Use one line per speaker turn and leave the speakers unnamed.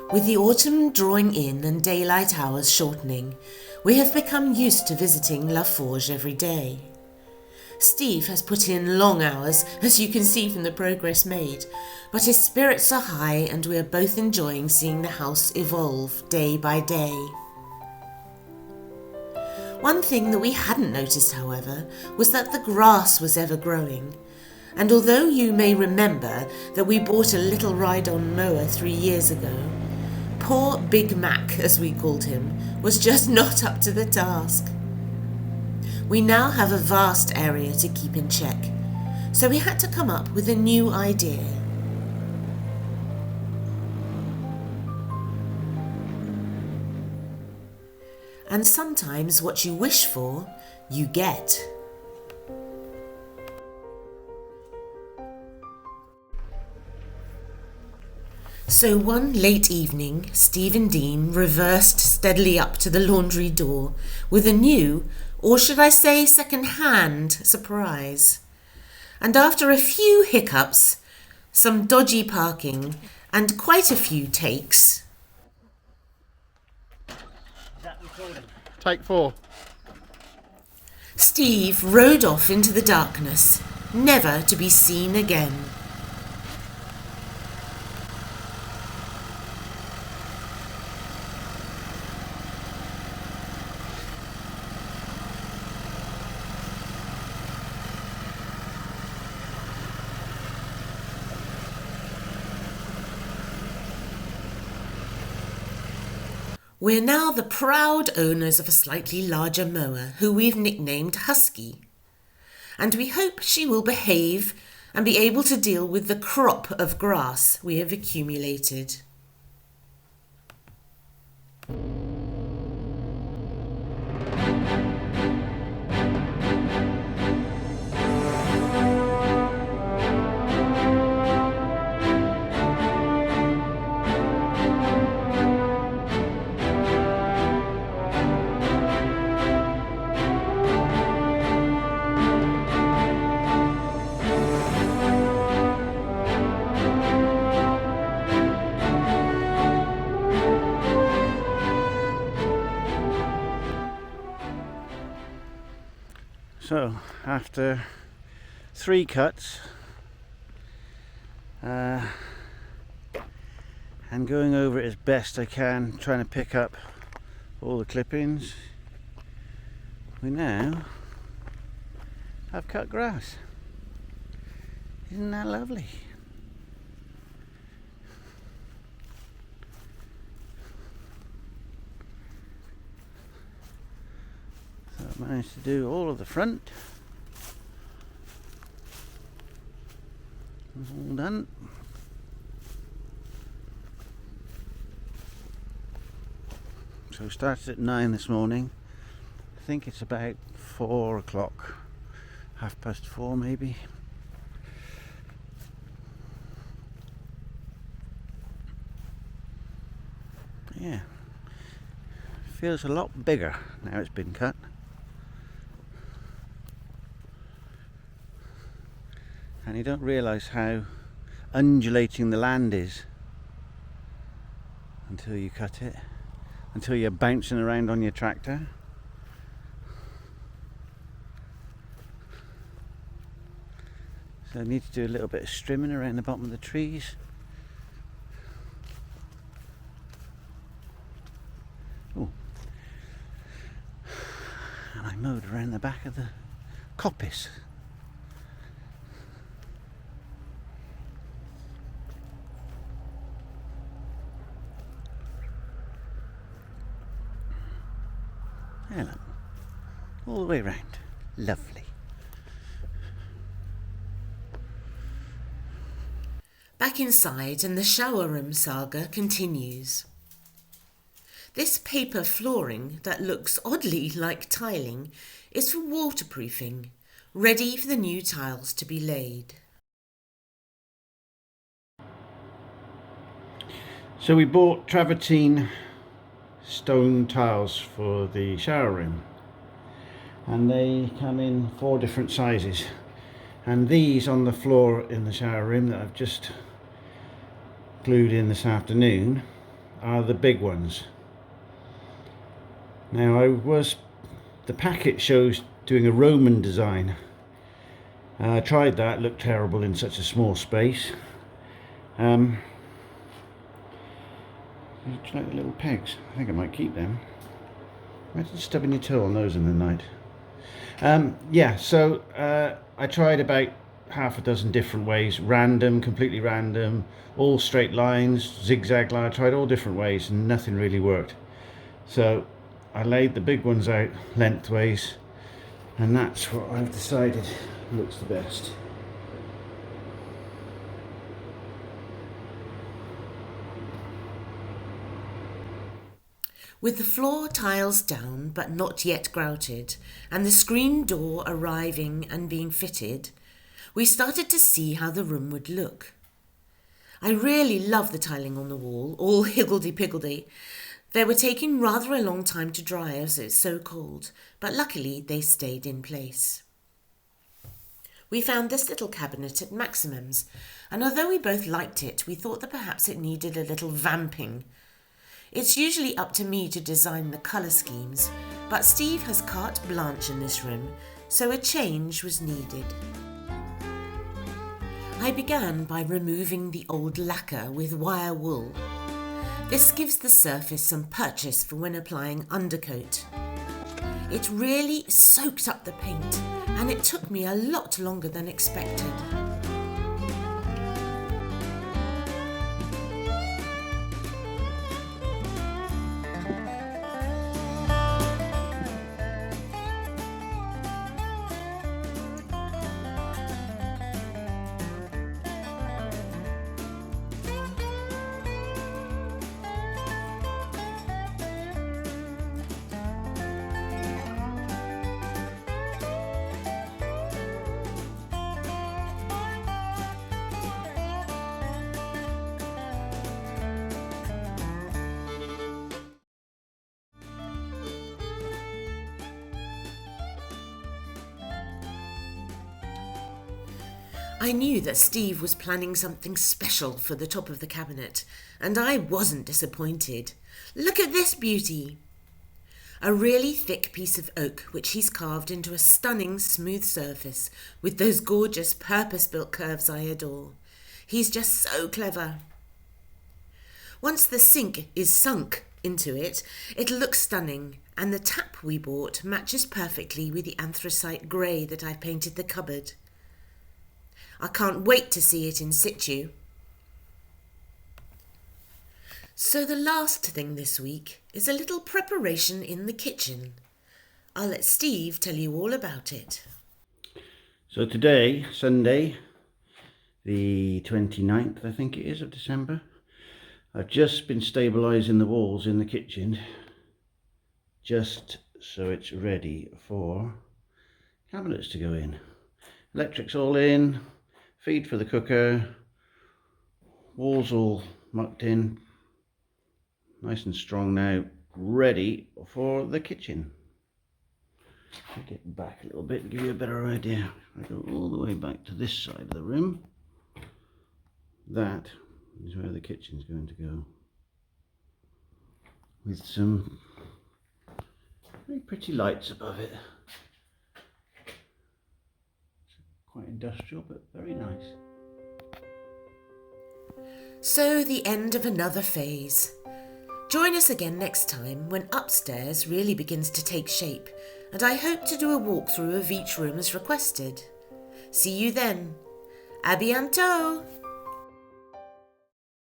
With the autumn drawing in and daylight hours shortening, we have become used to visiting La Forge every day. Steve has put in long hours, as you can see from the progress made, but his spirits are high and we are both enjoying seeing the house evolve day by day. One thing that we hadn't noticed, however, was that the grass was ever growing. And although you may remember that we bought a little ride-on mower 3 years ago, poor Big Mac, as we called him, was just not up to the task. We now have a vast area to keep in check, so we had to come up with a new idea. And sometimes what you wish for, you get. So one late evening, Steve and Dean reversed steadily up to the laundry door with a new, or should I say second-hand, surprise. And after a few hiccups, some dodgy parking, and quite a few takes...
Take 4.
Steve rode off into the darkness, never to be seen again. We're now the proud owners of a slightly larger mower who we've nicknamed Husky, and we hope she will behave and be able to deal with the crop of grass we have accumulated.
So after 3 cuts and going over it as best I can, trying to pick up all the clippings, we now have cut grass. Isn't that lovely? So I managed to do all of the front. It's all done. So started at 9 this morning. I think it's about 4 o'clock, 4:30 maybe. Yeah, feels a lot bigger now it's been cut. And you don't realise how undulating the land is until you cut it, until you're bouncing around on your tractor. So I need to do a little bit of strimming around the bottom of the trees. Oh. And I mowed around the back of the coppice. Hello. All the way round. Lovely.
Back inside and the shower room saga continues. This paper flooring that looks oddly like tiling is for waterproofing, ready for the new tiles to be laid.
So we bought travertine stone tiles for the shower room, and they come in 4 different sizes, and these on the floor in the shower room that I've just glued in this afternoon are the big ones. Now the packet shows doing a Roman design. I tried that, looked terrible in such a small space. You like the little pegs? I think I might keep them. Imagine stubbing your toe on those in the night. I tried about half a dozen different ways, random, completely random, all straight lines, zigzag line. I tried all different ways and nothing really worked. So I laid the big ones out lengthways, and that's what I've decided looks the best.
With the floor tiles down but not yet grouted, and the screen door arriving and being fitted, we started to see how the room would look. I really love the tiling on the wall, all higgledy-piggledy. They were taking rather a long time to dry as it's so cold, but luckily they stayed in place. We found this little cabinet at Maximum's, and although we both liked it, we thought that perhaps it needed a little vamping. It's usually up to me to design the colour schemes, but Steve has carte blanche in this room, so a change was needed. I began by removing the old lacquer with wire wool. This gives the surface some purchase for when applying undercoat. It really soaked up the paint, and it took me a lot longer than expected. I knew that Steve was planning something special for the top of the cabinet, and I wasn't disappointed. Look at this beauty! A really thick piece of oak which he's carved into a stunning smooth surface with those gorgeous purpose-built curves I adore. He's just so clever. Once the sink is sunk into it, it looks stunning, and the tap we bought matches perfectly with the anthracite grey that I've painted the cupboard. I can't wait to see it in situ. So the last thing this week is a little preparation in the kitchen. I'll let Steve tell you all about it.
So today, Sunday, the 29th, I think it is, of December, I've just been stabilising the walls in the kitchen, just so it's ready for cabinets to go in. Electric's all in, feed for the cooker, walls all mucked in, nice and strong now, ready for the kitchen. I'll get back a little bit and give you a better idea. I go all the way back to this side of the room. That is where the kitchen's going to go, with some very pretty lights above it. Quite industrial, but very nice.
So the end of another phase. Join us again next time when upstairs really begins to take shape, and I hope to do a walkthrough of each room as requested. See you then. À bientôt!